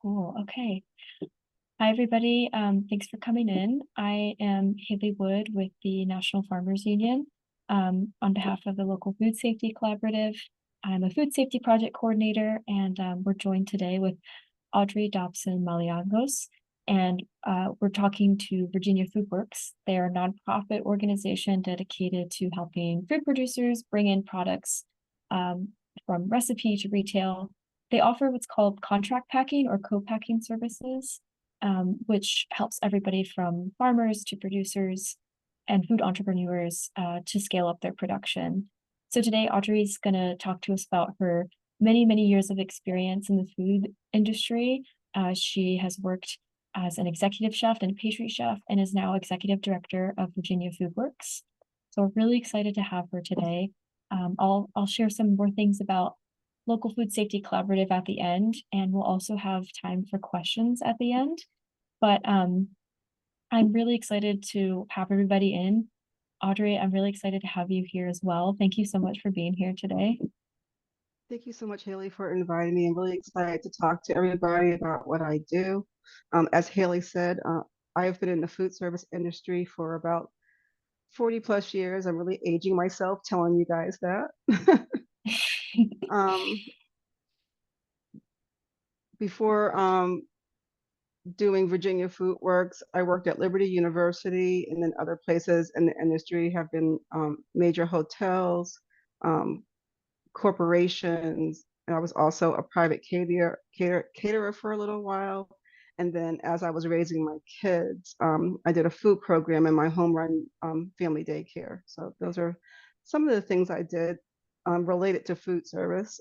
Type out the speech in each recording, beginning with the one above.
Cool. Okay. Hi, everybody. Thanks for coming in. I am Haley Wood with the National Farmers Union. On behalf of the local food safety collaborative, I'm a food safety project coordinator, and we're joined today with Audrey Dobson-Maliangos. And we're talking to Virginia Food Works. They are a nonprofit organization dedicated to helping food producers bring in products from recipe to retail. They offer what's called contract packing or co-packing services, which helps everybody from farmers to producers and food entrepreneurs to scale up their production. So today, Audrey's going to talk to us about her many years of experience in the food industry. She has worked as an executive chef and pastry chef and is now executive director of Virginia Food Works. So we're really excited to have her today. I'll share some more things about local food safety collaborative at the end, and we'll also have time for questions at the end. But I'm really excited to have everybody in. Audrey, I'm really excited to have you here as well. Thank you so much for being here today. Thank you so much, Haley, for inviting me. I'm really excited to talk to everybody about what I do. As Haley said, I have been in the food service industry for about 40 plus years. I'm really aging myself telling you guys that. um, before doing Virginia Food Works, I worked at Liberty University, and then other places in the industry have been major hotels, um, corporations, and I was also a private caterer for a little while. And then as I was raising my kids, I did a food program in my home run family daycare. So those are some of the things I did related to food service.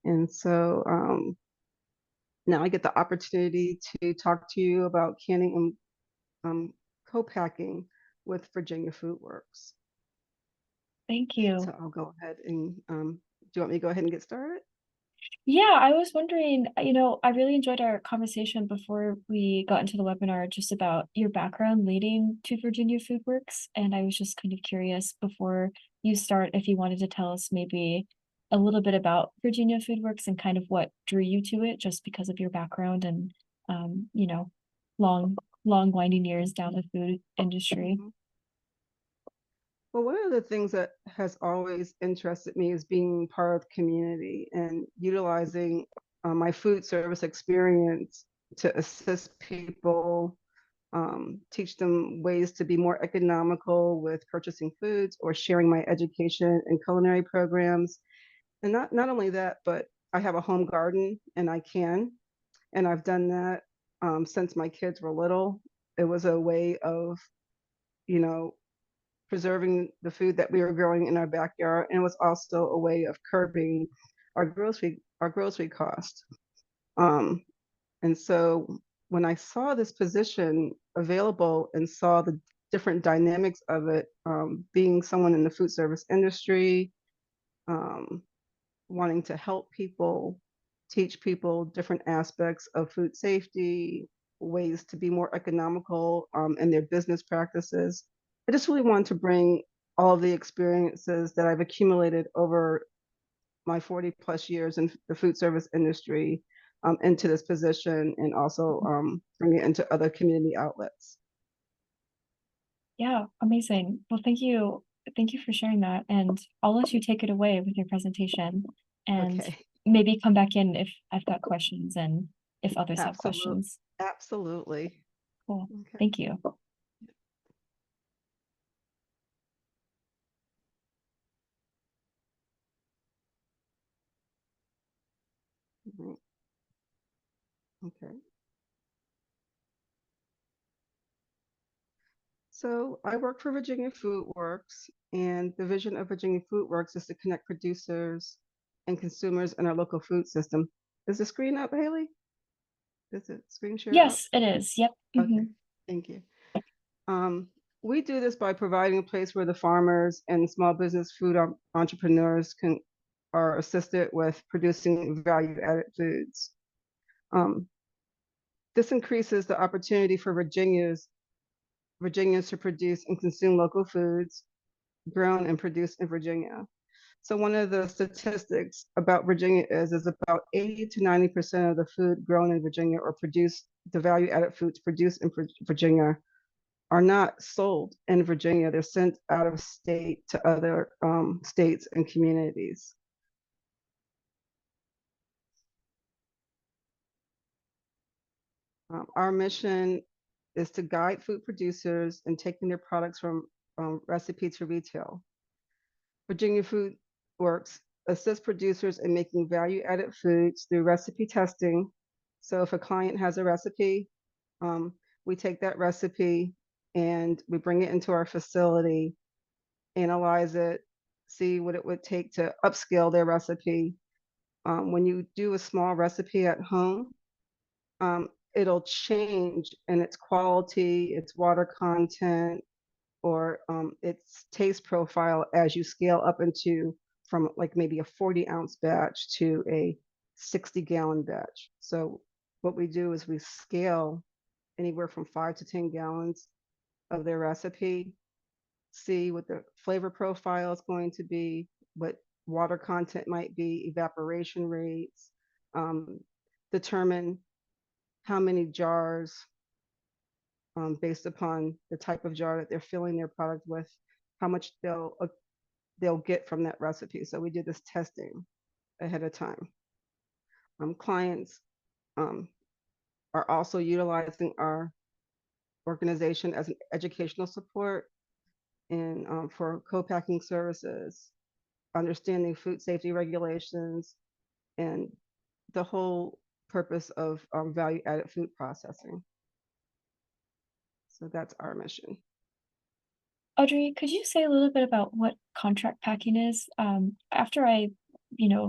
And so now I get the opportunity to talk to you about canning and co-packing with Virginia Food Works. Thank you. So I'll go ahead and do you want me to go ahead and get started? Yeah, I was wondering, I really enjoyed our conversation before we got into the webinar just about your background leading to Virginia Food Works. And I was just kind of curious before you start, if you wanted to tell us maybe a little bit about Virginia Food Works and kind of what drew you to it just because of your background and, long, long winding years down the food industry. Mhm. Well, one of the things that has always interested me is being part of the community and utilizing my food service experience to assist people, teach them ways to be more economical with purchasing foods or sharing my education and culinary programs. And not only that, but I have a home garden and and I've done that since my kids were little. It was a way of, you know, preserving the food that we were growing in our backyard, and it was also a way of curbing our grocery cost. Um, and so when I saw this position available and saw the different dynamics of it, being someone in the food service industry, um, wanting to help people, teach people different aspects of food safety, ways to be more economical in their business practices. I just really wanted to bring all of the experiences that I've accumulated over my 40 plus years in the food service industry into this position, and also bring it into other community outlets. Yeah, amazing. Well, thank you. Thank you for sharing that. And I'll let you take it away with your presentation and Okay, maybe come back in if I've got questions and if others have absolutely, questions. absolutely. Cool. Okay. Thank you. Mhm. Okay. So I work for Virginia Food Works, and the vision of Virginia Food Works is to connect producers and consumers in our local food system. Is the screen up, Haley? Is the screen share up? Yes, it is. Yep. Okay, thank you. Um, we do this by providing a place where the farmers and small business food entrepreneurs are assisted with producing value-added foods. Um, this increases the opportunity for Virginians to produce and consume local foods, grown and produced in Virginia. So one of the statistics about Virginia is about 80 to 90% of the food grown in Virginia or produced, the value added foods produced in Virginia are not sold in Virginia. They're sent out of state to other states and communities. Our mission is to guide food producers in taking their products from recipe to retail. Virginia Food Works assists producers in making value-added foods through recipe testing. So if a client has a recipe, we take that recipe and we bring it into our facility, analyze it, see what it would take to upscale their recipe. When you do a small recipe at home, it'll change in its quality, its water content, or its taste profile as you scale up into from like maybe a 40-ounce batch to a 60-gallon batch. So what we do is we scale anywhere from 5 to 10 gallons of their recipe, see what the flavor profile is going to be, what water content might be, evaporation rates, determine how many jars based upon the type of jar that they're filling their product with, how much they'll get from that recipe. So we do this testing ahead of time. Clients are also utilizing our organization as an educational support and for co-packing services, understanding food safety regulations, and the whole purpose of value-added food processing. So that's our mission. Audrey, could you say a little bit about what contract packing is? After I,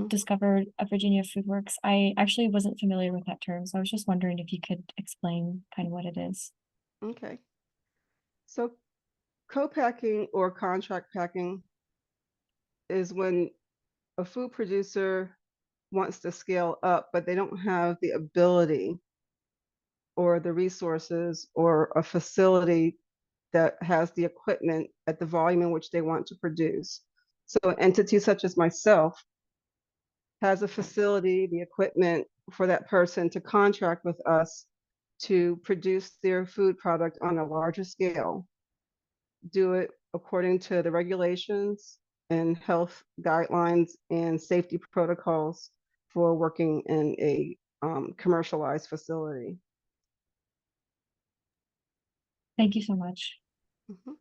discovered a Virginia Food Works, I actually wasn't familiar with that term. So I was just wondering if you could explain kind of what it is. Okay. So co-packing or contract packing is when a food producer wants to scale up, but they don't have the ability or the resources or a facility that has the equipment at the volume in which they want to produce. So an entity such as myself has a facility, the equipment for that person to contract with us to produce their food product on a larger scale, do it according to the regulations and health guidelines and safety protocols for working in a commercialized facility. Thank you so much. Mhm.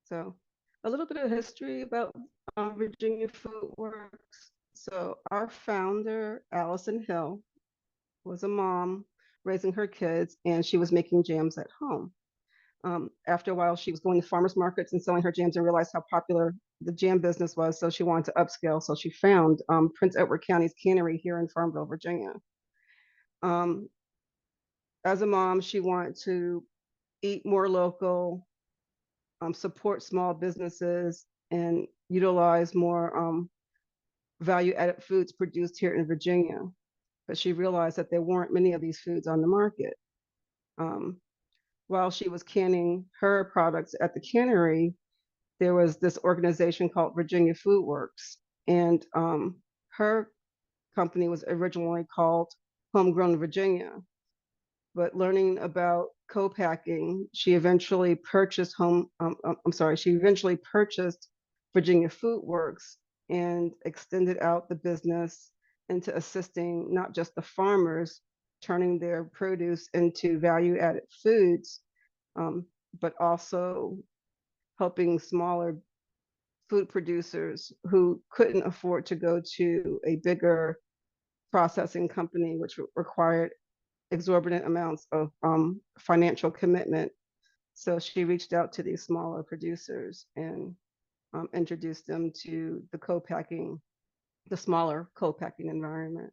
So a little bit of history about Virginia Food Works. So our founder, Allison Hill, was a mom raising her kids, and she was making jams at home. After a while, she was going to farmers markets and selling her jams and realized how popular the jam business was. So she wanted to upscale. So she found Prince Edward County's cannery here in Farmville, Virginia. As a mom, she wanted to eat more local, support small businesses, and utilize more value-added foods produced here in Virginia. But she realized that there weren't many of these foods on the market. While she was canning her products at the cannery, there was this organization called Virginia Food Works, and her company was originally called Homegrown Virginia. But learning about co-packing, she eventually purchased Virginia Food Works and extended out the business into assisting not just the farmers turning their produce into value-added foods, but also helping smaller food producers who couldn't afford to go to a bigger processing company, which required exorbitant amounts of financial commitment. So she reached out to these smaller producers and introduced them to the smaller co-packing environment.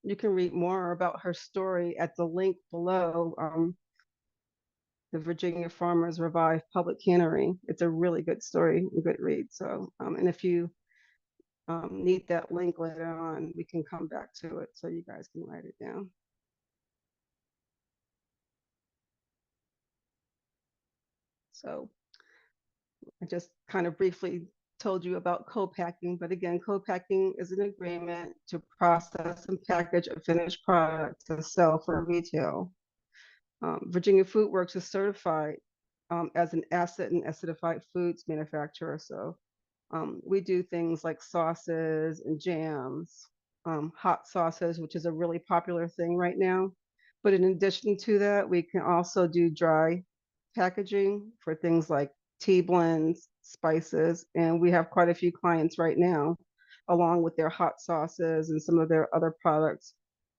You can read more about her story at the link below, the Virginia Farmers Revive Public Cannery. It's a really good story, a good read. So, and if you need that link later on, we can come back to it so you guys can write it down. So I just kind of briefly told you about co-packing, but again, co-packing is an agreement to process and package a finished product to sell for retail. Virginia Food Works is certified as an asset and acidified foods manufacturer. So we do things like sauces and jams, hot sauces, which is a really popular thing right now. But in addition to that, we can also do dry packaging for things like tea blends, spices, and we have quite a few clients right now, along with their hot sauces and some of their other products,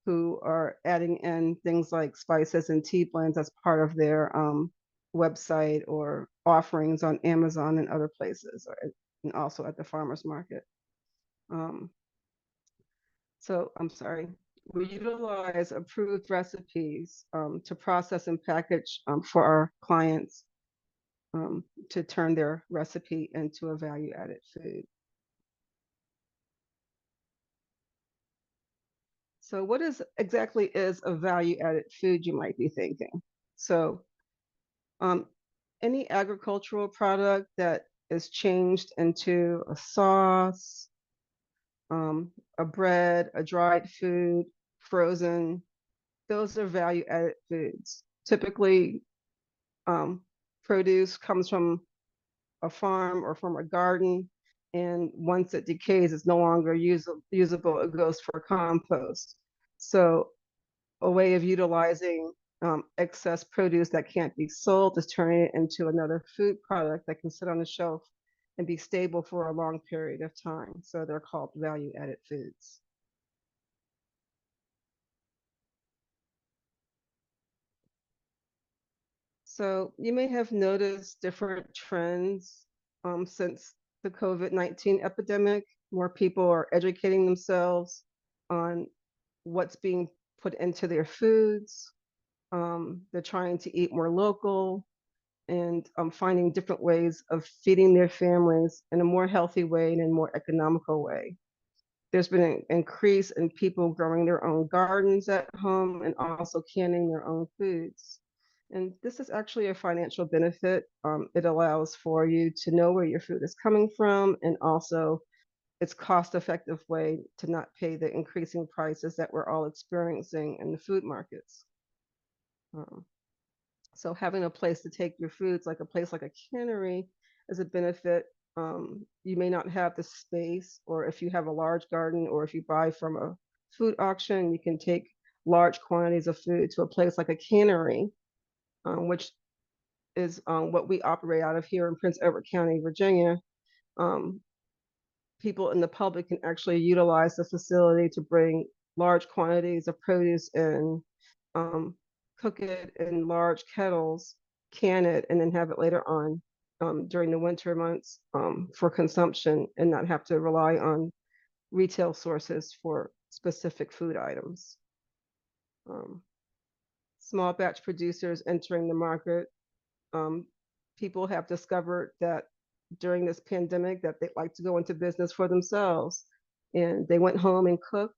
who are adding in things like spices and tea blends as part of their website or offerings on Amazon and other places, and also at the farmers market. Um, so I'm sorry. We utilize approved recipes to process and package for our clients to turn their recipe into a value-added food. So what exactly is a value-added food, you might be thinking? So um, any agricultural product that is changed into a sauce, a bread, a dried food, frozen, those are value-added foods. Typically, produce comes from a farm or from a garden, and once it decays, it's no longer usable, it goes for compost. So a way of utilizing excess produce that can't be sold is turning it into another food product that can sit on the shelf and be stable for a long period of time. So they're called value-added foods. So you may have noticed different trends since the COVID-19 epidemic. More people are educating themselves on what's being put into their foods. They're trying to eat more local and finding different ways of feeding their families in a more healthy way and in a more economical way. There's been an increase in people growing their own gardens at home and also canning their own foods. And this is actually a financial benefit. It allows for you to know where your food is coming from, and also it's cost-effective way to not pay the increasing prices that we're all experiencing in the food markets. Um, so having a place to take your foods, like a place like a cannery, is a benefit. You may not have the space, or if you have a large garden, or if you buy from a food auction, you can take large quantities of food to a place like a cannery, which is what we operate out of here in Prince Edward County, Virginia. Um, People in the public can actually utilize the facility to bring large quantities of produce in, um, cook it in large kettles, can it, and then have it later on during the winter months for consumption, and not have to rely on retail sources for specific food items. Um, Small batch producers entering the market. Um, People have discovered that during this pandemic that they like to go into business for themselves, and they went home and cooked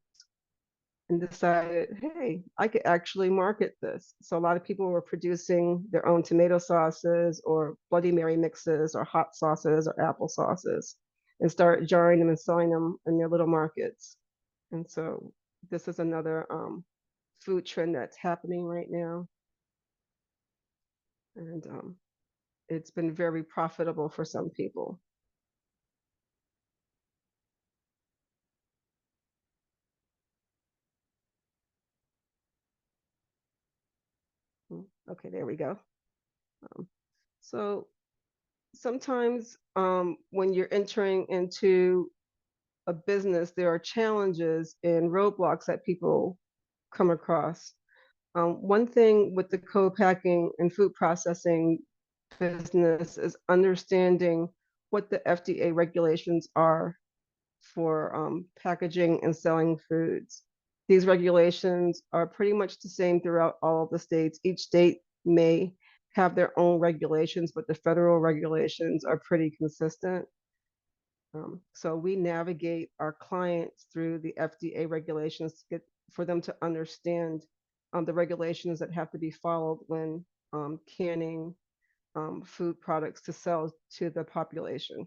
and decided, hey, I could actually market this. So a lot of people were producing their own tomato sauces or Bloody Mary mixes or hot sauces or apple sauces, and start jarring them and selling them in their little markets. And so this is another food trend that's happening right now. And it's been very profitable for some people. Okay, there we go. Um, so sometimes when you're entering into a business, there are challenges and roadblocks that people come across. One thing with the co-packing and food processing business is understanding what the FDA regulations are for packaging and selling foods. These regulations are pretty much the same throughout all of the states. Each state may have their own regulations, but the federal regulations are pretty consistent. So we navigate our clients through the FDA regulations to get for them to understand the regulations that have to be followed when canning food products to sell to the population.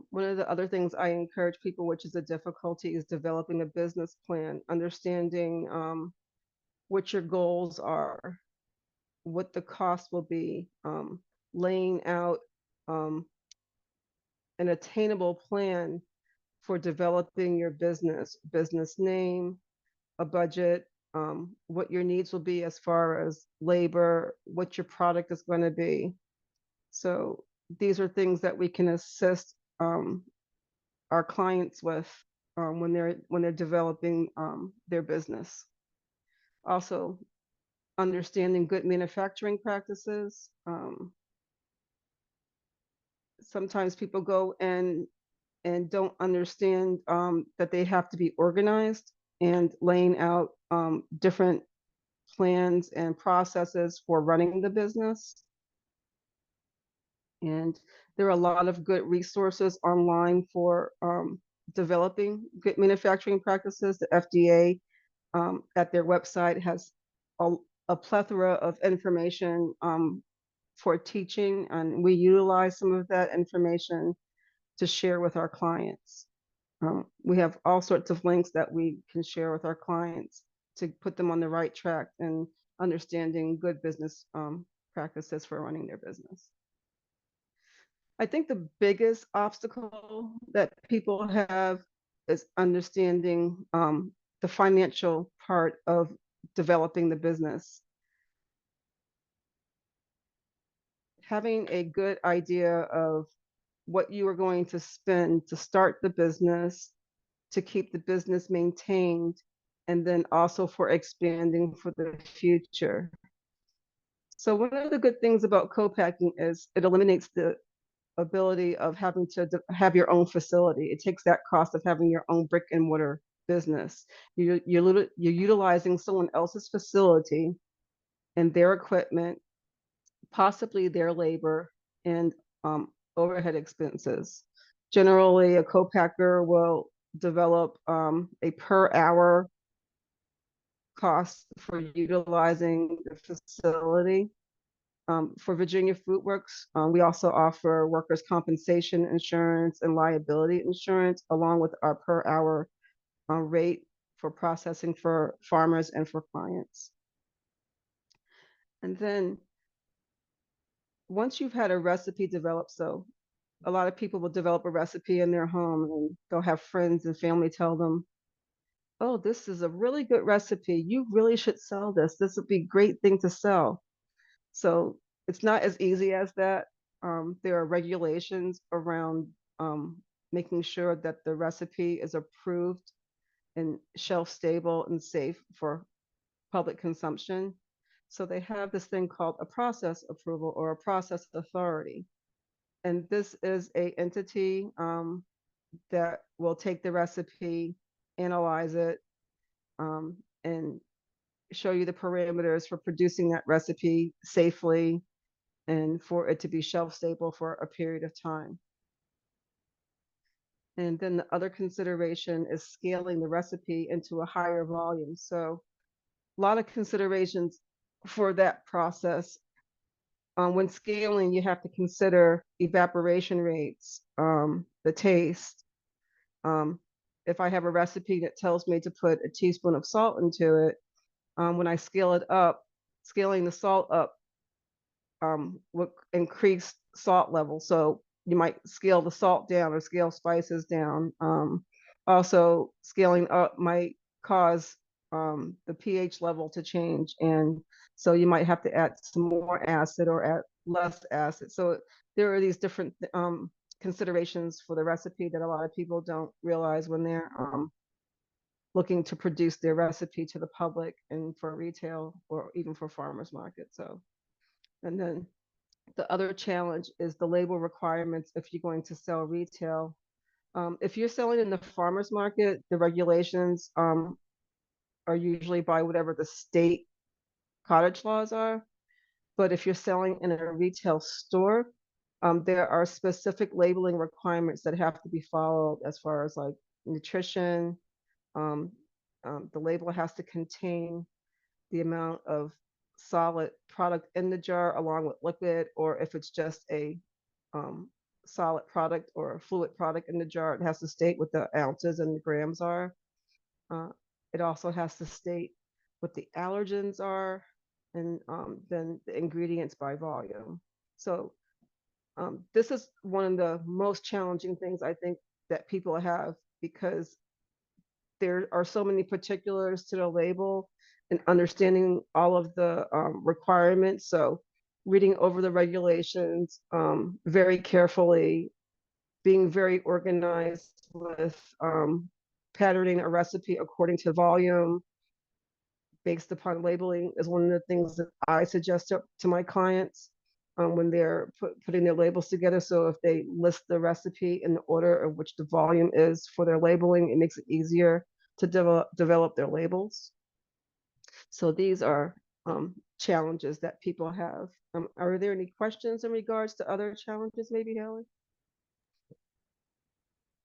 One of the other things I encourage people, which is a difficulty, is developing a business plan, understanding what your goals are, what the cost will be, laying out um, an attainable plan for developing your business name, a budget, what your needs will be as far as labor, what your product is going to be. So these are things that we can assist our clients with when they're developing their business. Also, understanding good manufacturing practices. Sometimes people go and don't understand that they have to be organized, and laying out different plans and processes for running the business. And there are a lot of good resources online for developing good manufacturing practices. The FDA at their website has a plethora of information for teaching, and we utilize some of that information to share with our clients. We have all sorts of links that we can share with our clients to put them on the right track and understanding good business practices for running their business. I think the biggest obstacle that people have is understanding the financial part of developing the business. Having a good idea of what you are going to spend to start the business, to keep the business maintained, and then also for expanding for the future. So one of the good things about co-packing is it eliminates the ability of having to have your own facility. It takes that cost of having your own brick and mortar business. You're utilizing someone else's facility and their equipment, possibly their labor and overhead expenses. Generally, a co-packer will develop a per hour cost for utilizing the facility. For Virginia Food Works, we also offer workers' compensation insurance and liability insurance, along with our per hour rate for processing for farmers and for clients. And then once you've had a recipe developed, so a lot of people will develop a recipe in their home and they'll have friends and family tell them, oh, this is a really good recipe. You really should sell this. This would be a great thing to sell. So it's not as easy as that. There are regulations around making sure that the recipe is approved and shelf stable and safe for public consumption. So they have this thing called a process approval or a process authority. And this is a entity that will take the recipe, analyze it, and show you the parameters for producing that recipe safely and for it to be shelf stable for a period of time. And then the other consideration is scaling the recipe into a higher volume. So a lot of considerations for that process. When scaling, you have to consider evaporation rates, the taste. If I have a recipe that tells me to put a teaspoon of salt into it, when I scale it up, scaling the salt up would increase salt level. So you might scale the salt down or scale spices down. Also, scaling up might cause the pH level to change. And so you might have to add some more acid or add less acid. So there are these different considerations for the recipe that a lot of people don't realize when they're looking to produce their recipe to the public and for retail or even for farmers market. So, and then the other challenge is the label requirements if you're going to sell retail. If you're selling in the farmers market, the regulations are usually by whatever the state cottage laws are. But if you're selling in a retail store, there are specific labeling requirements that have to be followed as far as like nutrition. The label has to contain the amount of solid product in the jar along with liquid, or if it's just a um, solid product or a fluid product in the jar, it has to state what the ounces and the grams are. Uh, it also has to state what the allergens are, and then the ingredients by volume. So this is one of the most challenging things I think that people have, because there are so many particulars to the label and understanding all of the requirements. So reading over the regulations very carefully, being very organized with patterning a recipe according to volume based upon labeling is one of the things that I suggest to my clients when they're putting their labels together. So if they list the recipe in the order of which the volume is for their labeling, it makes it easier to develop their labels. So these are challenges that people have. Are there any questions in regards to other challenges, maybe, Haley?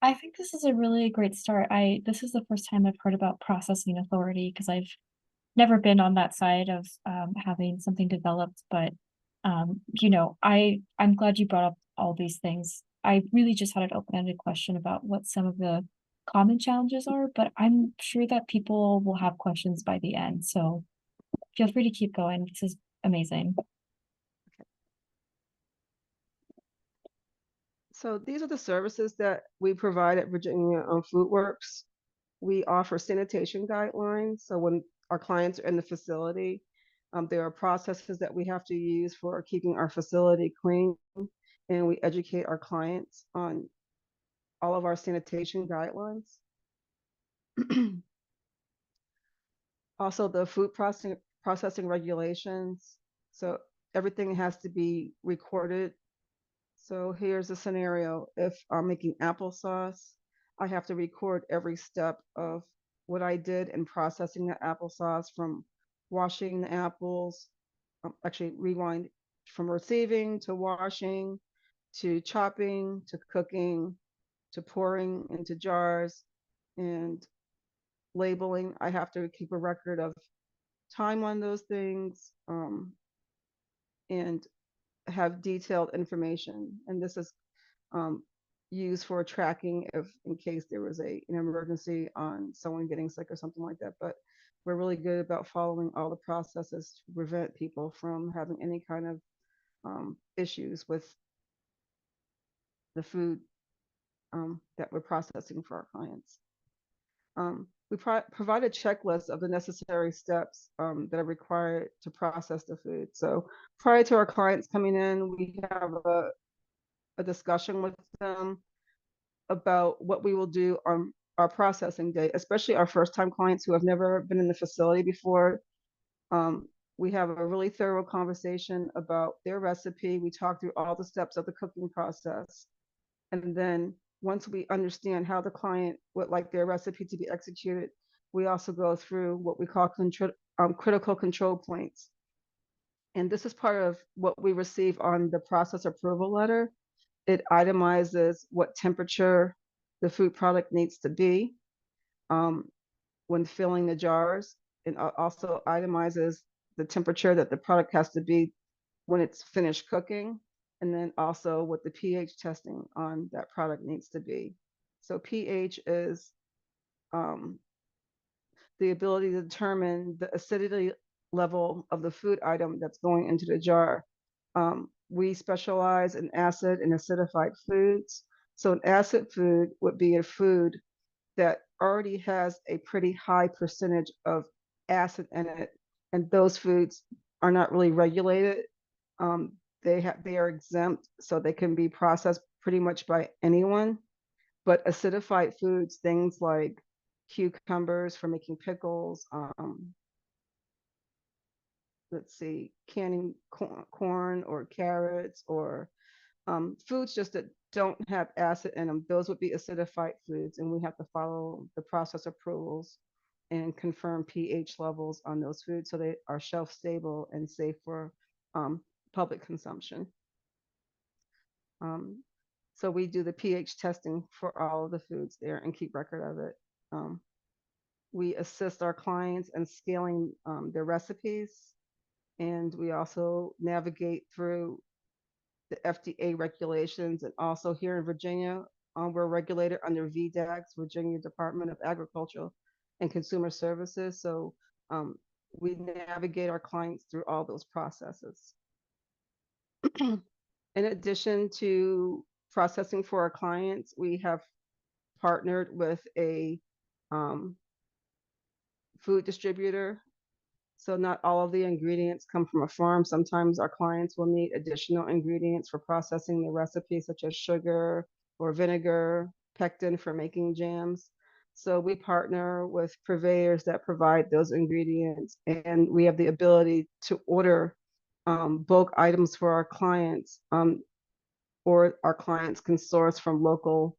I think this is a really great start. This is the first time I've heard about processing authority because I've never been on that side of having something developed, but I'm glad you brought up all these things. I really just had an open-ended question about what some of the common challenges are, but I'm sure that people will have questions by the end. So feel free to keep going. This is amazing. So these are the services that we provide at Virginia Food Works. We offer sanitation guidelines. So when our clients are in the facility, there are processes that we have to use for keeping our facility clean, and we educate our clients on all of our sanitation guidelines. Also, the food processing regulations. So everything has to be recorded. So here's a scenario. If I'm making applesauce, I have to record every step of what I did in processing the applesauce, from washing the apples, actually rewind, from receiving to washing to chopping to cooking to pouring into jars and labeling. I have to keep a record of time on those things, and have detailed information. And this is um, used for tracking if in case there was an emergency on someone getting sick or something like that. But we're really good about following all the processes to prevent people from having any kind of issues with the food that we're processing for our clients. We provide a checklist of the necessary steps that are required to process the food. So prior to our clients coming in, we have a discussion with them about what we will do on our processing day, especially our first time clients who have never been in the facility before. We have a really thorough conversation about their recipe. We talk through all the steps of the cooking process. And then once we understand how the client would like their recipe to be executed, we also go through what we call critical control points. And this is part of what we receive on the process approval letter. It itemizes what temperature the food product needs to be when filling the jars, and also itemizes the temperature that the product has to be when it's finished cooking, and then also what the pH testing on that product needs to be. So pH is the ability to determine the acidity level of the food item that's going into the jar. We specialize in acid and acidified foods. So an acid food would be a food that already has a pretty high percentage of acid in it, and those foods are not really regulated. They are exempt, so they can be processed pretty much by anyone. But acidified foods, things like cucumbers for making pickles, let's see, canning corn or carrots, or foods just that don't have acid in them, those would be acidified foods, and we have to follow the process approvals and confirm pH levels on those foods so they are shelf stable and safe for public consumption. So we do the pH testing for all of the foods there and keep record of it. We assist our clients in scaling their recipes, and we also navigate through the FDA regulations. And also here in Virginia, we're regulated under VDAGS, Virginia Department of Agriculture and Consumer Services. So um, we navigate our clients through all those processes. In addition to processing for our clients, we have partnered with a um, food distributor. So not all of the ingredients come from a farm. Sometimes our clients will need additional ingredients for processing the recipe, such as sugar or vinegar, pectin for making jams. So we partner with purveyors that provide those ingredients, and we have the ability to order bulk items for our clients, or our clients can source from local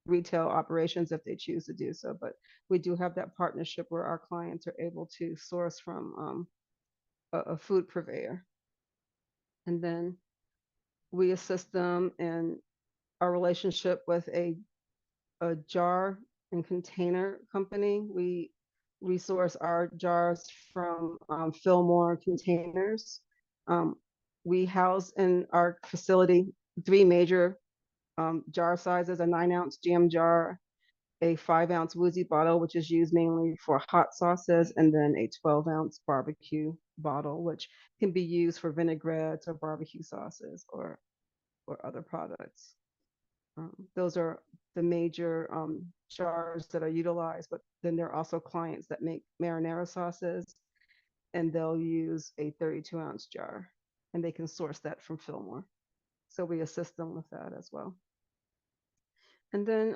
retail operations if they choose to do so. But we do have that partnership where our clients are able to source from a food purveyor. And then we assist them in our relationship with a jar and container company. We resource our jars from Fillmore containers. Um, we house in our facility 3 major jar sizes: a 9-ounce jam jar, a 5-ounce woozy bottle, which is used mainly for hot sauces, and then a 12-ounce barbecue bottle, which can be used for vinaigrettes or barbecue sauces or other products. Those are the major jars that are utilized, but then there are also clients that make marinara sauces, and they'll use a 32-ounce jar, and they can source that from Fillmore. So we assist them with that as well. And then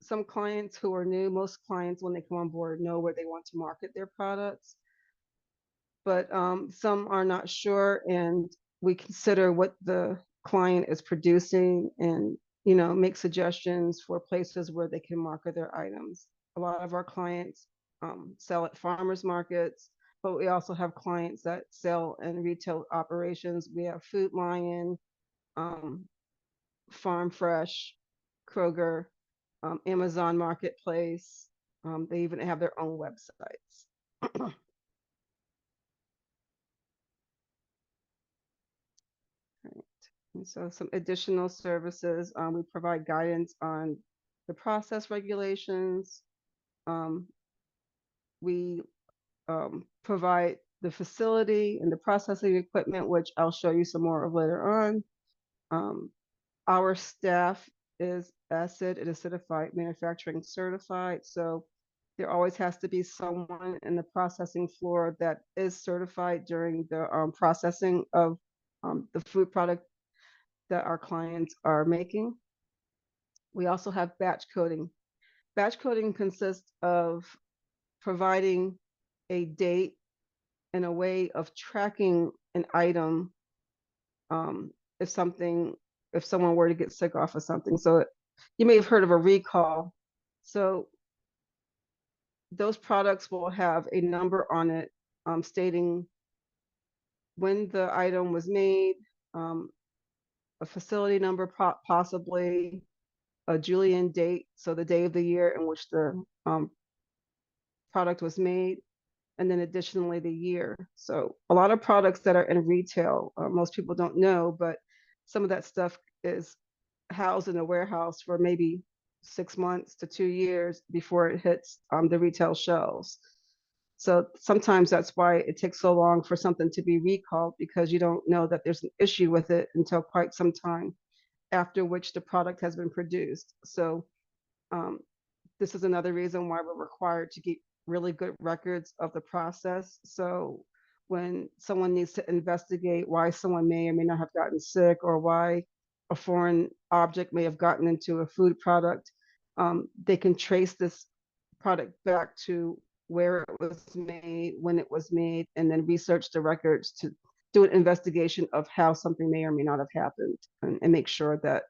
some clients who are new, most clients when they come on board know where they want to market their products, but some are not sure, and we consider what the client is producing and make suggestions for places where they can market their items. A lot of our clients sell at farmers markets, but we also have clients that sell in retail operations. We have Food Lion, Farm Fresh, Kroger, Amazon Marketplace. They even have their own websites. Right. And so some additional services, we provide guidance on the process regulations. We provide the facility and the processing equipment, which I'll show you some more of later on. Our staff is acid and acidified manufacturing certified. So there always has to be someone in the processing floor that is certified during the processing of the food product that our clients are making. We also have batch coding. Batch coding consists of providing a date and a way of tracking an item if someone were to get sick off of something. So you may have heard of a recall. So those products will have a number on it stating when the item was made, a facility number, possibly a Julian date, so the day of the year in which the product was made, and then additionally the year. So a lot of products that are in retail, most people don't know, but some of that stuff is housed in a warehouse for maybe 6 months to 2 years before it hits the retail shelves. So sometimes that's why it takes so long for something to be recalled, because you don't know that there's an issue with it until quite some time after which the product has been produced. So this is another reason why we're required to keep really good records of the process. So when someone needs to investigate why someone may or may not have gotten sick, or why a foreign object may have gotten into a food product, they can trace this product back to where it was made, when it was made, and then research the records to do an investigation of how something may or may not have happened, and make sure that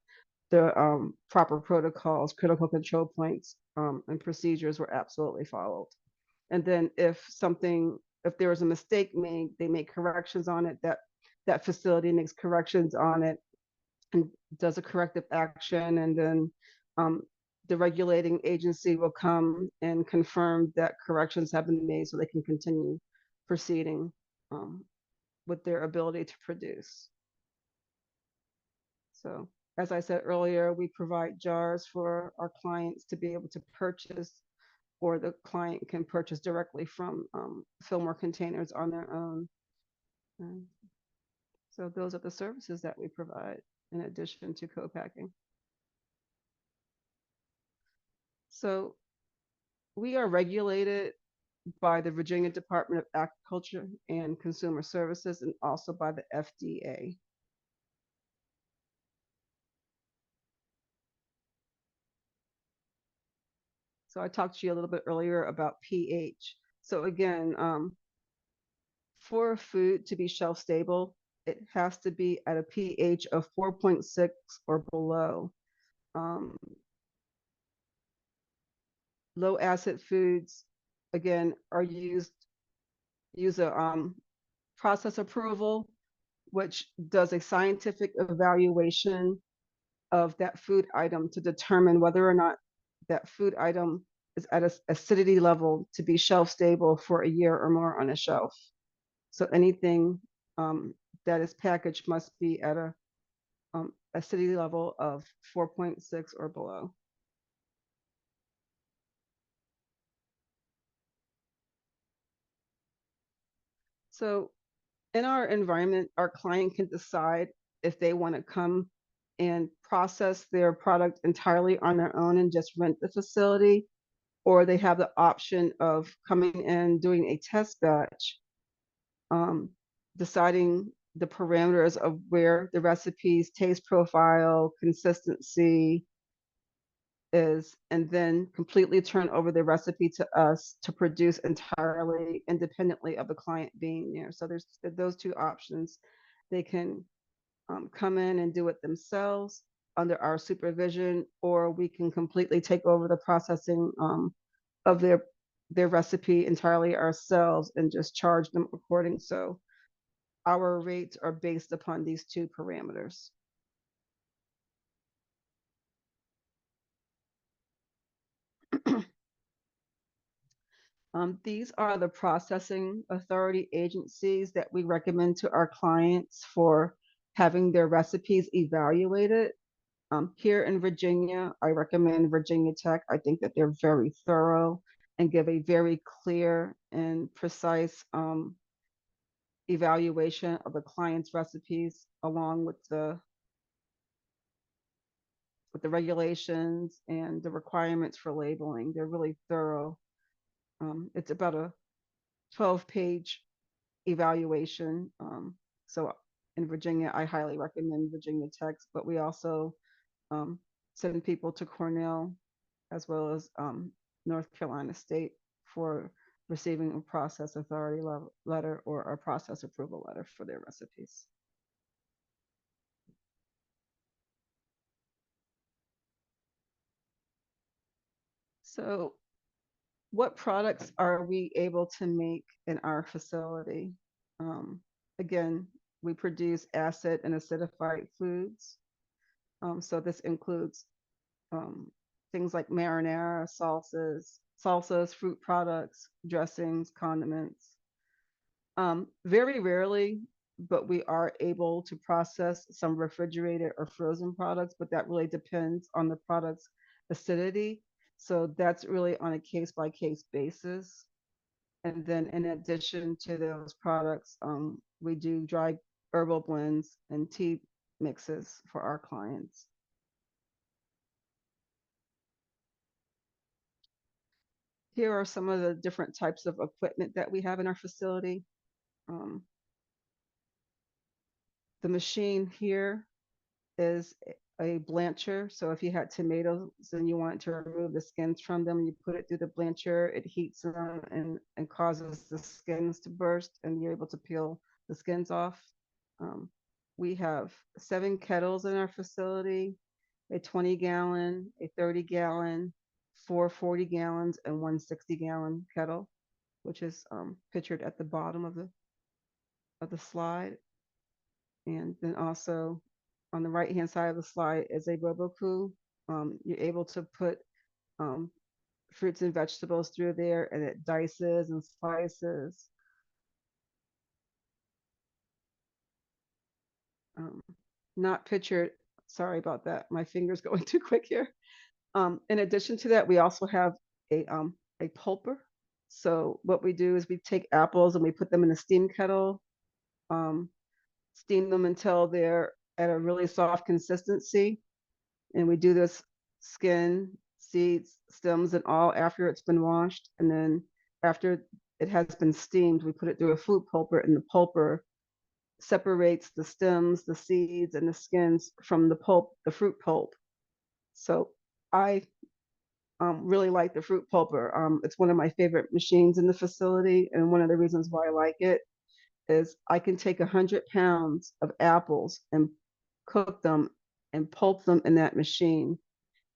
the proper protocols, critical control points, and procedures were absolutely followed. And then if there was a mistake made, they make corrections on it. That facility makes corrections on it and does a corrective action, and then the regulating agency will come and confirm that corrections have been made so they can continue proceeding. um, with their ability to produce. So, as I said earlier, we provide jars for our clients to be able to purchase, or the client can purchase directly from Fillmore containers on their own. And so, those are the services that we provide in addition to co-packing. So, we are regulated by the Virginia Department of Agriculture and Consumer Services and also by the FDA. So I talked to you a little bit earlier about pH. So again, for food to be shelf stable, it has to be at a pH of 4.6 or below. Um, Low acid foods, again, are use a process approval, which does a scientific evaluation of that food item to determine whether or not that food item is at an acidity level to be shelf stable for a year or more on a shelf. So anything that is packaged must be at a acidity level of 4.6 or below. So in our environment, our client can decide if they want to come and process their product entirely on their own and just rent the facility, or they have the option of coming in, doing a test batch, um, deciding the parameters of where the recipe's taste profile, consistency is, and then completely turn over the recipe to us to produce entirely independently of the client being there. So there's those two options. They can come in and do it themselves under our supervision, or we can completely take over the processing of their recipe entirely ourselves and just charge them according. So our rates are based upon these two parameters. These are the processing authority agencies that we recommend to our clients for having their recipes evaluated. Here in Virginia, I recommend Virginia Tech. I think that they're very thorough and give a very clear and precise evaluation of the client's recipes, along with the regulations and the requirements for labeling. They're really thorough. It's about a 12-page evaluation. So in Virginia, I highly recommend Virginia Tech, but we also send people to Cornell as well as North Carolina State for receiving a process authority letter or a process approval letter for their recipes. So what products are we able to make in our facility? Again, we produce acid and acidified foods. So this includes things like marinara, salsas, fruit products, dressings, condiments. Very rarely, but we are able to process some refrigerated or frozen products, but that really depends on the product's acidity. So that's really on a case by case basis. And then in addition to those products, we do dry herbal blends and tea mixes for our clients. Here are some of the different types of equipment that we have in our facility. Um, the machine here is a blancher. So if you had tomatoes and you want to remove the skins from them, you put it through the blancher, it heats them and causes the skins to burst, and you're able to peel the skins off. We have 7 kettles in our facility, a 20-gallon, a 30-gallon, 4 40-gallons, and 1 60-gallon kettle, which is pictured at the bottom of the slide. And then also on the right-hand side of the slide is a Roboku. You're able to put fruits and vegetables through there, and it dices and slices. um, not pictured. Sorry about that. My finger's going too quick here. In addition to that, we also have a pulper. So what we do is we take apples and we put them in a steam kettle, um, steam them until they're at a really soft consistency. And we do this skin, seeds, stems, and all after it's been washed. And then after it has been steamed, we put it through a food pulper, and the pulper separates the stems, the seeds, and the skins from the pulp, the fruit pulp. So I really like the fruit pulper. It's one of my favorite machines in the facility, and one of the reasons why I like it is I can take 100 pounds of apples and cook them and pulp them in that machine,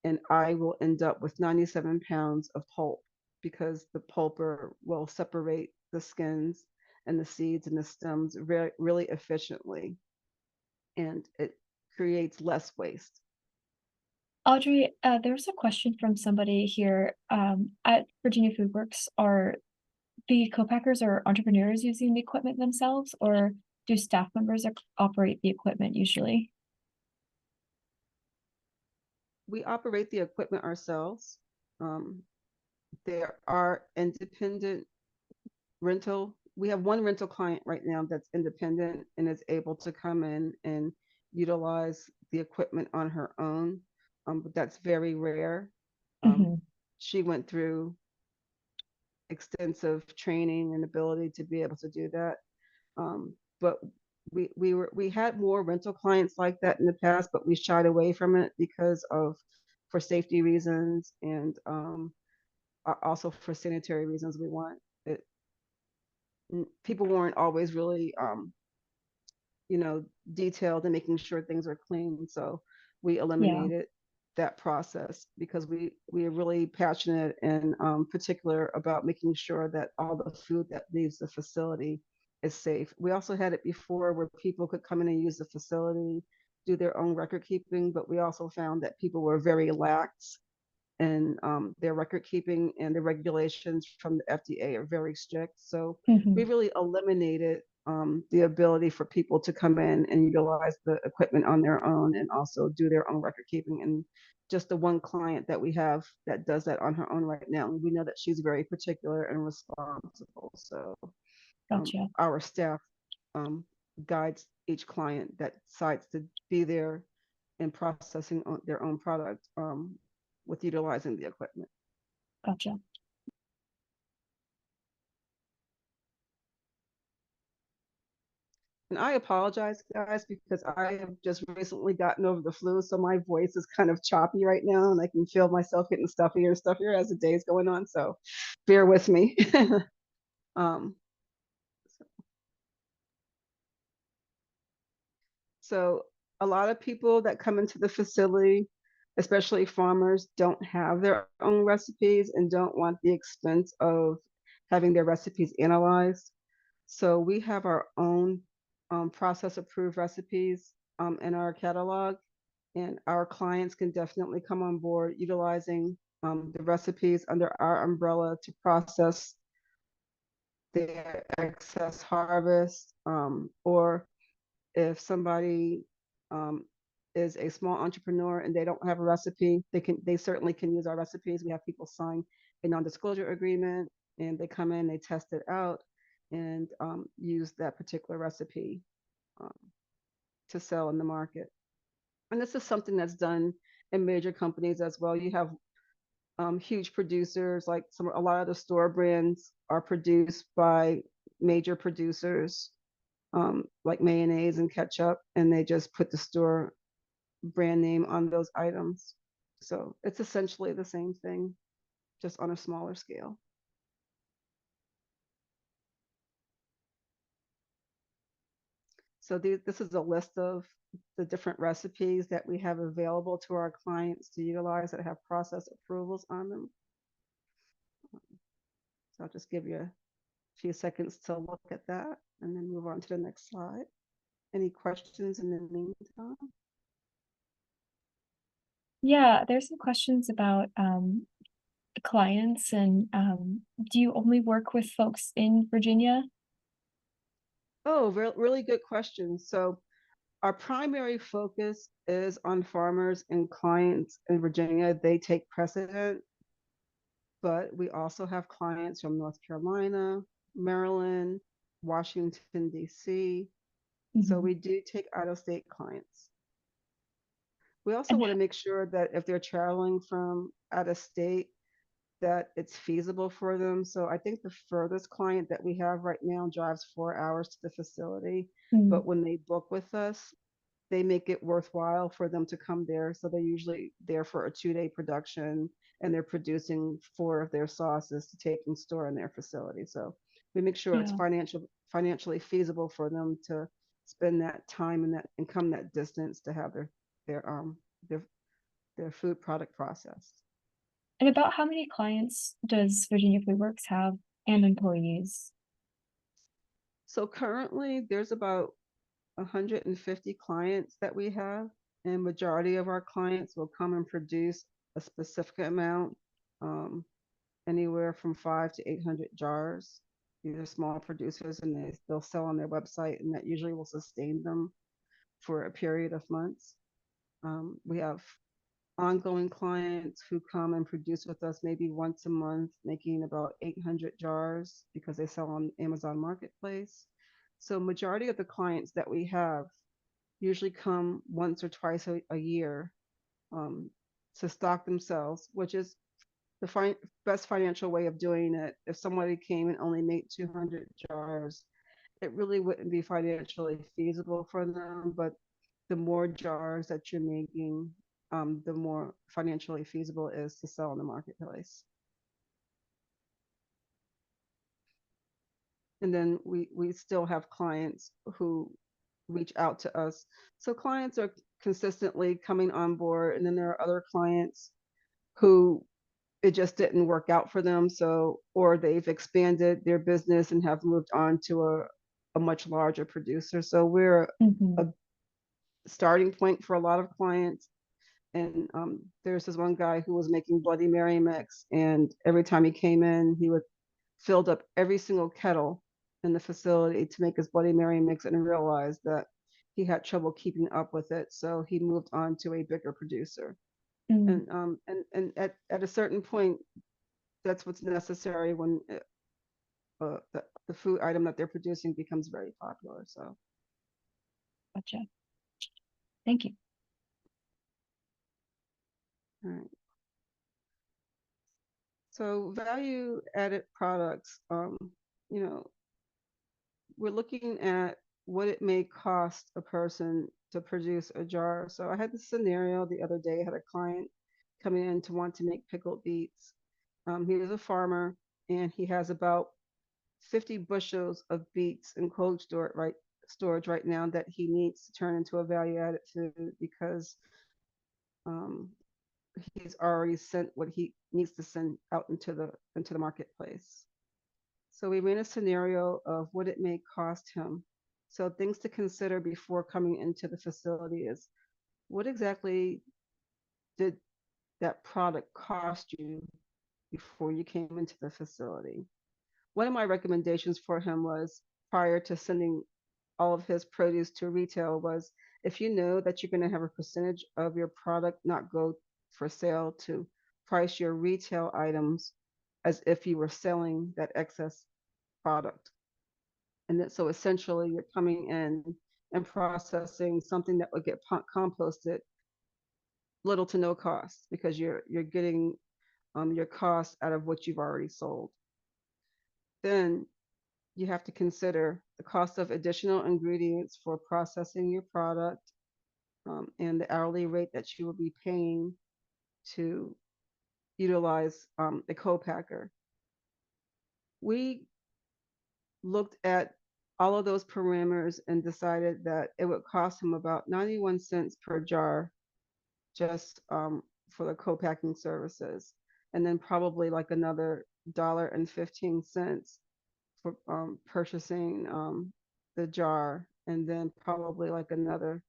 and I will end up with 97 pounds of pulp because the pulper will separate the skins and the seeds and the stems really efficiently, and it creates less waste. Audrey, there's a question from somebody here. At Virginia Food Works, are the co-packers or entrepreneurs using the equipment themselves, or do staff members operate the equipment usually? We operate the equipment ourselves. Um, there are independent rental. We have one rental client right now that's independent and is able to come in and utilize the equipment on her own, but that's very rare. Um, Mhm. she went through extensive training and ability to be able to do that. But we had more rental clients like that in the past, but we shied away from it because of for safety reasons and also for sanitary reasons. We want it. People weren't always really you know, detailed and making sure things are clean. So we Yeah. eliminated that process because we are really passionate and particular about making sure that all the food that leaves the facility is safe. We also had it before where people could come in and use the facility, do their own record keeping, but we also found that people were very lax and their record keeping, and the regulations from the FDA are very strict. So we Mhm. really eliminated the ability for people to come in and utilize the equipment on their own and also do their own record keeping. And just the one client that we have that does that on her own right now, we know that she's very particular and responsible. So Gotcha. our staff um, guides each client that decides to be there in processing their own product with utilizing the equipment. Gotcha. And I apologize, guys, because I have just recently gotten over the flu, so my voice is kind of choppy right now, and I can feel myself getting stuffier as the day's going on. So bear with me. um, So a lot of people that come into the facility, especially farmers, don't have their own recipes and don't want the expense of having their recipes analyzed. So we have our own process approved recipes in our catalog, and our clients can definitely come on board utilizing the recipes under our umbrella to process their excess harvest, or if somebody um, is a small entrepreneur and they don't have a recipe, they certainly can use our recipes. We have people sign a non-disclosure agreement, and they come in, they test it out, and use that particular recipe um, to sell in the market. And this is something that's done in major companies as well. You have huge producers, like a lot of the store brands are produced by major producers, like mayonnaise and ketchup, and they just put the store brand name on those items. So it's essentially the same thing, just on a smaller scale. So this is a list of the different recipes that we have available to our clients to utilize that have process approvals on them. So I'll just give you a few seconds to look at that and then move on to the next slide. Any questions in the meantime? Yeah, there's some questions about clients and do you only work with folks in Virginia? Oh, really good question. So Our primary focus is on farmers and clients in Virginia. They take precedent, but we also have clients from North Carolina, Maryland, Washington, D.C. So Mhm. we do take out of state clients. We also And want to make sure that if they're traveling from out of state, that it's feasible for them. So I think the furthest client that we have right now drives 4 hours to the facility. mm, But when they book with us, they make it worthwhile for them to come there. So they're usually there for a 2 day production and they're producing four of their sauces to take and store in their facility. So we make sure it's yeah. financially feasible for them to spend that time and that and come that distance to have their their their food product processed. And about how many clients does Virginia Food Works have and employees? So currently there's about 150 clients that we have, and majority of our clients will come and produce a specific amount, um, anywhere from 5 to 800 jars. These are small producers, and they'll sell on their website, and that usually will sustain them for a period of months. We have ongoing clients who come and produce with us maybe once a month, making about 800 jars because they sell on Amazon Marketplace. So majority of the clients that we have usually come once or twice a year, um, to stock themselves, which is the best financial way of doing it. If somebody came and only made 200 jars, it really wouldn't be financially feasible for them. But the more jars that you're making, the more financially feasible it is to sell in the marketplace. And then we still have clients who reach out to us. So clients are consistently coming on board, and then there are other clients who it just didn't work out for them. So, or they've expanded their business and have moved on to a much larger producer. So we're Hmm. a starting point for a lot of clients. And there's this one guy who was making Bloody Mary mix, and every time he came in, he would filled up every single kettle in the facility to make his Bloody Mary mix, and realized that he had trouble keeping up with it. So he moved on to a bigger producer. Mm, And at a certain point, that's what's necessary when the food item that they're producing becomes very popular. So, gotcha. Thank you. all right. So value added products, you know, we're looking at what it may cost a person to produce a jar. So I had this scenario the other day. I had a client coming in to want to make pickled beets. He was a farmer, and he has about 50 bushels of beets in cold storage right now that he needs to turn into a value added food because um, he's already sent what he needs to send out into the marketplace. So we ran a scenario of what it may cost him. So things to consider before coming into the facility is, what exactly did that product cost you before you came into the facility? One of my recommendations for him was, prior to sending all of his produce to retail, was, if you know that you're going to have a percentage of your product not go for sale, to price your retail items as if you were selling that excess product. And that, so essentially you're coming in and processing something that would get composted little to no cost, because you're getting your cost out of what you've already sold. Then you have to consider the cost of additional ingredients for processing your product, and the hourly rate that you will be paying to utilize a co-packer. We looked at all of those parameters and decided that it would cost him about 91 cents per jar, just for the co-packing services, and then probably like another $1.15 for purchasing the jar, and then probably like another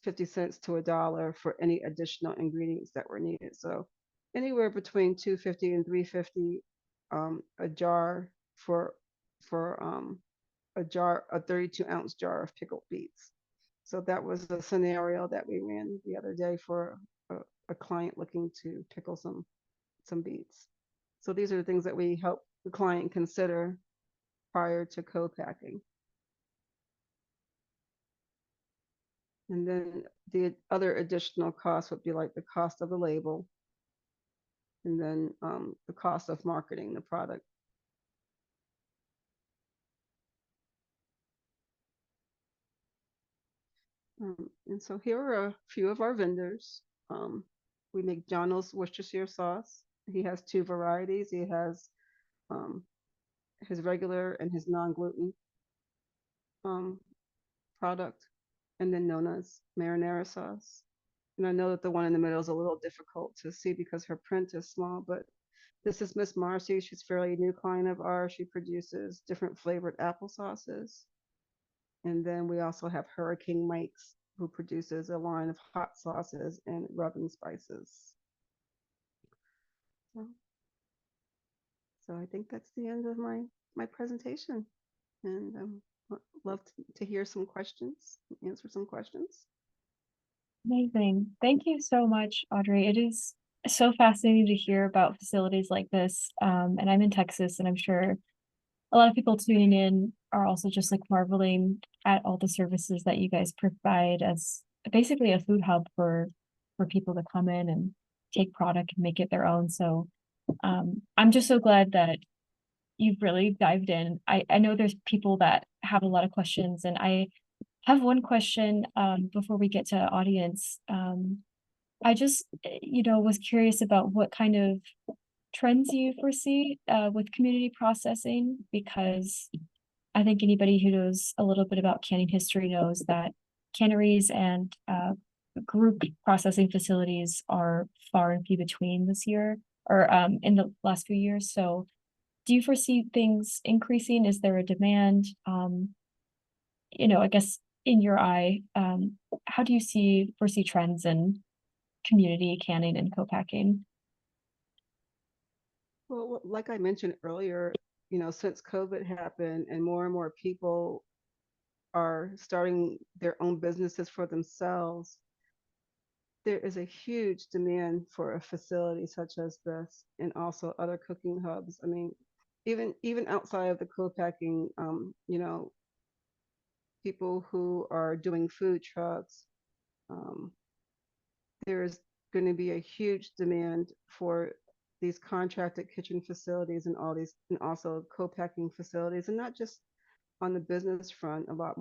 50 cents to $1 for any additional ingredients that were needed. So anywhere between 250 and 350 a jar for a 32-ounce jar of pickled beets. So that was a scenario that we ran the other day for a, a client looking to pickle some beets. So these are the things that we help the client consider prior to co-packing. And then the other additional costs would be like the cost of the label, and then the cost of marketing the product. And so here are a few of our vendors. Um, we make John's Worcestershire sauce. He has two varieties. He has um, his regular and his non-gluten um, product, and then Nona's marinara sauce. And I know that the one in the middle is a little difficult to see because her print is small, but this is Miss Marcy. She's a fairly new client of ours. She produces different flavored apple sauces. And then we also have Hurricane Mike's, who produces a line of hot sauces and rubbing spices. So, so I think that's the end of my presentation. And love to hear some questions, answer some questions. Amazing. Thank you so much, Audrey. It is so fascinating to hear about facilities like this. And I'm in Texas, and I'm sure a lot of people tuning in are also just like marveling at all the services that you guys provide as basically a food hub for people to come in and take product and make it their own. So I'm just so glad that you've really dived in. I know there's people that have a lot of questions, and I have one question before we get to audience. I just, was curious about what kind of trends you foresee with community processing, because I think anybody who knows a little bit about canning history knows that canneries and group processing facilities are far and few between this year or in the last few years. So do you foresee things increasing? Is there a demand? I guess in your eye, how do you foresee trends in community canning and co-packing? Well, like I mentioned earlier, since COVID happened and more people are starting their own businesses for themselves, there is a huge demand for a facility such as this and also other cooking hubs. I mean, even outside of the co-packing, people who are doing food trucks, um, there is going to be a huge demand for these contracted kitchen facilities and all these, and also co-packing facilities, and not just on the business front. A lot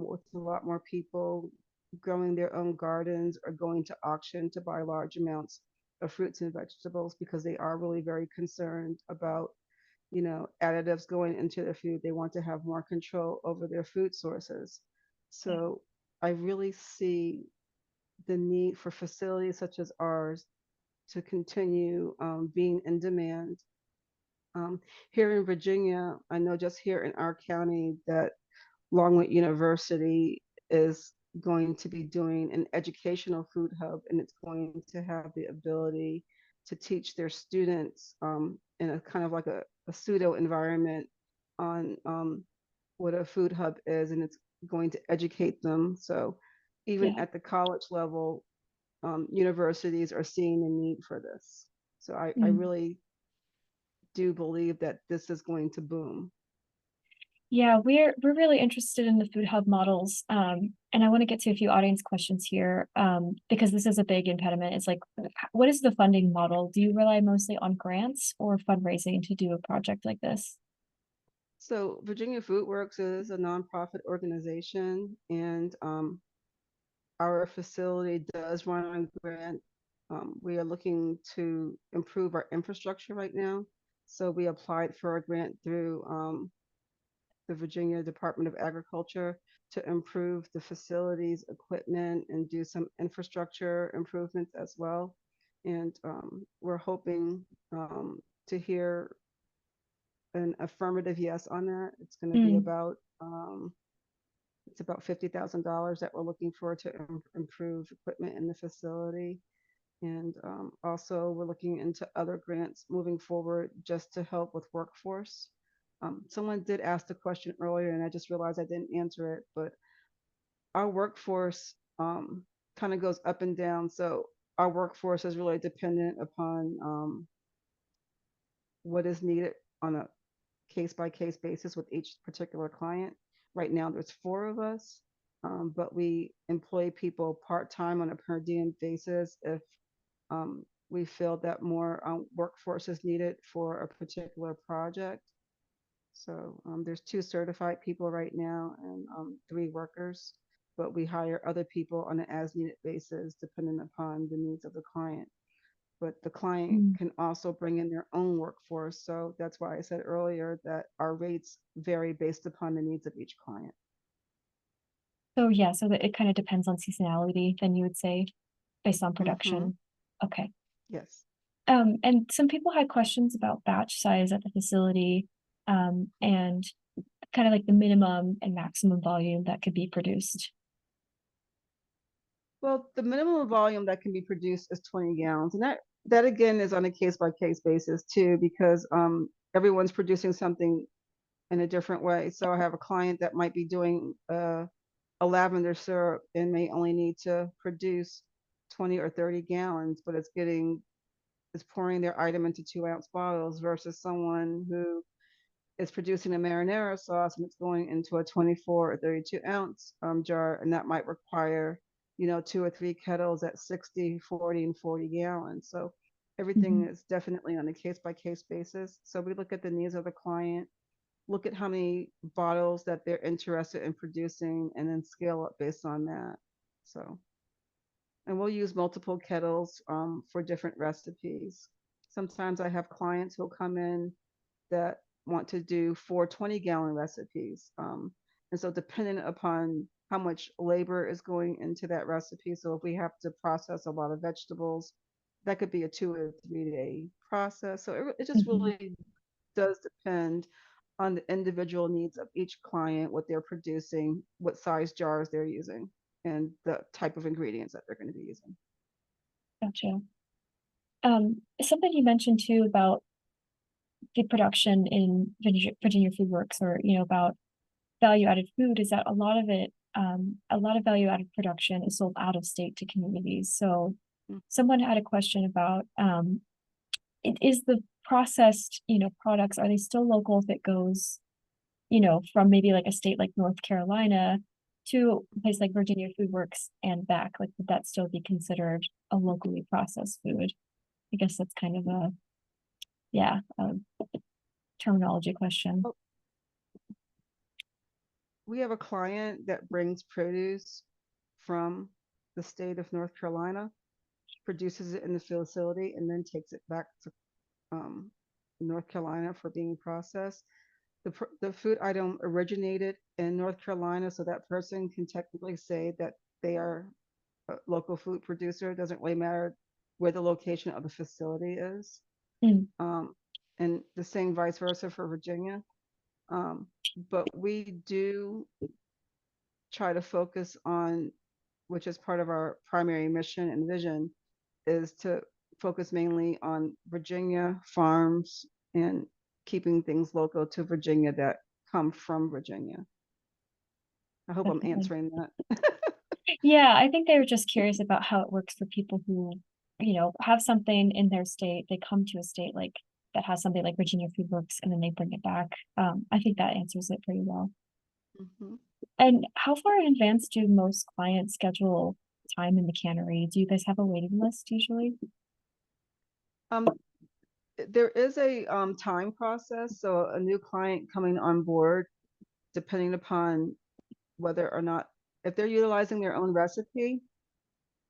more people growing their own gardens or going to auction to buy large amounts of fruits and vegetables because they are really very concerned about additives going into their food. They want to have more control over their food sources. So I really see the need for facilities such as ours to continue being in demand. Here in Virginia, I know just here in our county that Longwood University is going to be doing an educational food hub, and it's going to have the ability to teach their students in a kind of like a pseudo environment on what a food hub is, and it's going to educate them. So even Yeah. at the college level, universities are seeing the need for this. So I Mm. really do believe that this is going to boom. Yeah, we're really interested in the food hub models. And I want to get to a few audience questions here, because this is a big impediment. It's like, what is the funding model? Do you rely mostly on grants or fundraising to do a project like this? So Virginia Food Works is a nonprofit organization, and our facility does run on grant. We are looking to improve our infrastructure right now. So we applied for a grant through the Virginia Department of Agriculture to improve the facilities, equipment, and do some infrastructure improvements as well. And we're hoping to hear an affirmative yes on that. It's going to be Mm. about it's about $50,000 that we're looking for to improve equipment in the facility. And also, we're looking into other grants moving forward just to help with workforce. Someone did ask the question earlier, and I just realized I didn't answer it. But our workforce um, kind of goes up and down. So our workforce is really dependent upon what is needed on a case by case basis with each particular client. Right now, there's four of us, but we employ people part time on a per diem basis if we feel that more workforce is needed for a particular project. So there's two certified people right now and three workers, but we hire other people on an as needed basis depending upon the needs of the client. But the client Mm. can also bring in their own workforce. So that's why I said earlier that our rates vary based upon the needs of each client. So yeah, so that it kind of depends on seasonality, then you would say, based on Mm-hmm. production. Okay. Yes. And some people had questions about batch size at the facility, and kind of like the minimum and maximum volume that could be produced. Well, the minimum volume that can be produced is 20 gallons, and that again is on a case by case basis too, because everyone's producing something in a different way. So I have a client that might be doing a lavender syrup and may only need to produce 20 or 30 gallons, but it's pouring their item into 2 ounce bottles versus someone who is producing a marinara sauce and it's going into a 24 or 32 ounce jar, and that might require, two or three kettles at 60, 40, and 40 gallons. So everything Mhm. is definitely on a case by case basis. So we look at the needs of the client, look at how many bottles that they're interested in producing, and then scale up based on that. So, and we'll use multiple kettles for different recipes. Sometimes I have clients who'll come in that want to do 4 20-gallon recipes. And so depending upon how much labor is going into that recipe, so if we have to process a lot of vegetables, that could be a 2 or 3 day process. So it just Mhm. really does depend on the individual needs of each client, what they're producing, what size jars they're using, and the type of ingredients that they're going to be using. Gotcha. Something you mentioned too about the production in Virginia Food Works, or about value added food, is that a lot of value added production is sold out of state to communities. So Mm-hmm. someone had a question about, it is the processed, products, are they still local if it goes, from maybe like a state like North Carolina to a place like Virginia Food Works and back? Like, would that still be considered a locally processed food? I guess that's kind of a, yeah, a terminology question. Oh, we have a client that brings produce from the state of North Carolina, produces it in the facility, and then takes it back to um, North Carolina for being processed. The food item originated in North Carolina, so that person can technically say that they are a local food producer. It doesn't really matter where the location of the facility is. Mm. Um, and the same vice versa for Virginia. Um, but we do try to focus on, which is part of our primary mission and vision, is to focus mainly on Virginia farms and keeping things local to Virginia that come from Virginia. I hope I'm Definitely. answering that. Yeah, I think they were just curious about how it works for people who, have something in their state. They come to a state like that has something like Virginia Food Works, and then they bring it back. I think that answers it pretty well. Mm-hmm. And how far in advance do most clients schedule time in the cannery? Do you guys have a waiting list usually? Um, there is a time process. So a new client coming on board, depending upon whether or not, if they're utilizing their own recipe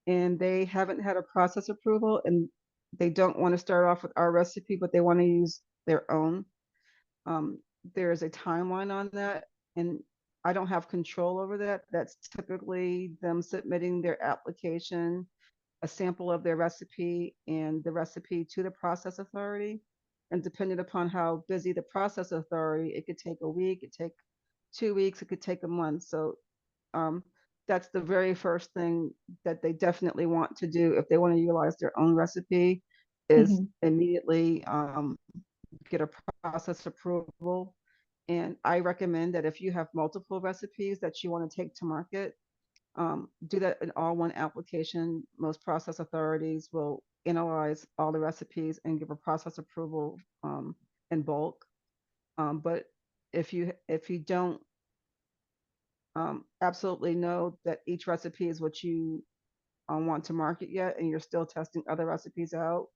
and they haven't had a process approval and they don't want to start off with our recipe, but they want to use their own, um, there is a timeline on that. And I don't have control over that. That's typically them submitting their application, a sample of their recipe, and the recipe to the process authority. And depending upon how busy the process authority, it could take a week, it could take 2 weeks, it could take a month. So um, that's the very first thing that they definitely want to do if they want to utilize their own recipe, is Mhm. immediately get a process approval. And I recommend that if you have multiple recipes that you want to take to market, do that in all one application. Most process authorities will analyze all the recipes and give a process approval in bulk. But if you don't absolutely know that each recipe is what you want to market yet, and you're still testing other recipes out,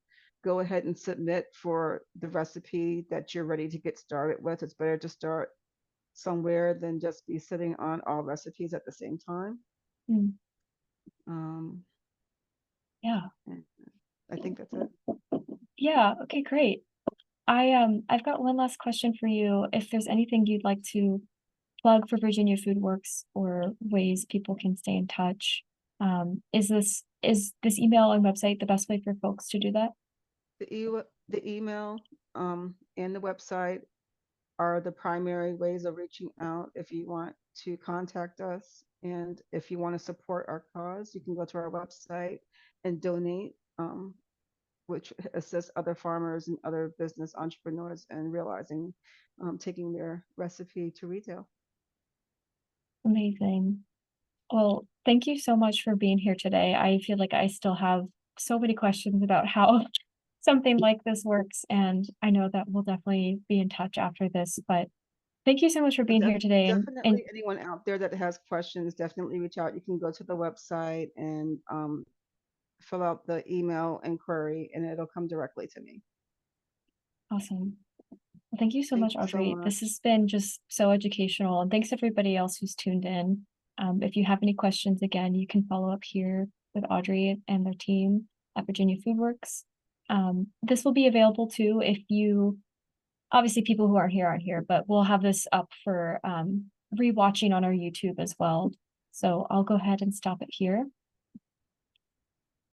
go ahead and submit for the recipe that you're ready to get started with. It's better to start somewhere than just be sitting on all recipes at the same time. Mm, Um, yeah. and I think that's it. Yeah. Okay, great. I've got one last question for you. If there's anything you'd like to plug for Virginia Food Works or ways people can stay in touch, is this email and website the best way for folks to do that? The email and the website are the primary ways of reaching out if you want to contact us. And if you want to support our cause, you can go to our website and donate, which assists other farmers and other business entrepreneurs in realizing, taking their recipe to retail. Amazing. Well, thank you so much for being here today. I feel like I still have so many questions about how something like this works, and I know that we'll definitely be in touch after this, but thank you so much for being here today and Definitely anyone out there that has questions, definitely reach out. You can go to the website and fill out the email inquiry and it'll come directly to me. awesome. Well, thank you so Thank much, you so Audrey. This much. has been just so educational, and thanks everybody else who's tuned in. If you have any questions, again, you can follow up here with Audrey and their team at Virginia Food Works. This will be available too if you, obviously people who aren't here, but we'll have this up for rewatching on our YouTube as well. So I'll go ahead and stop it here.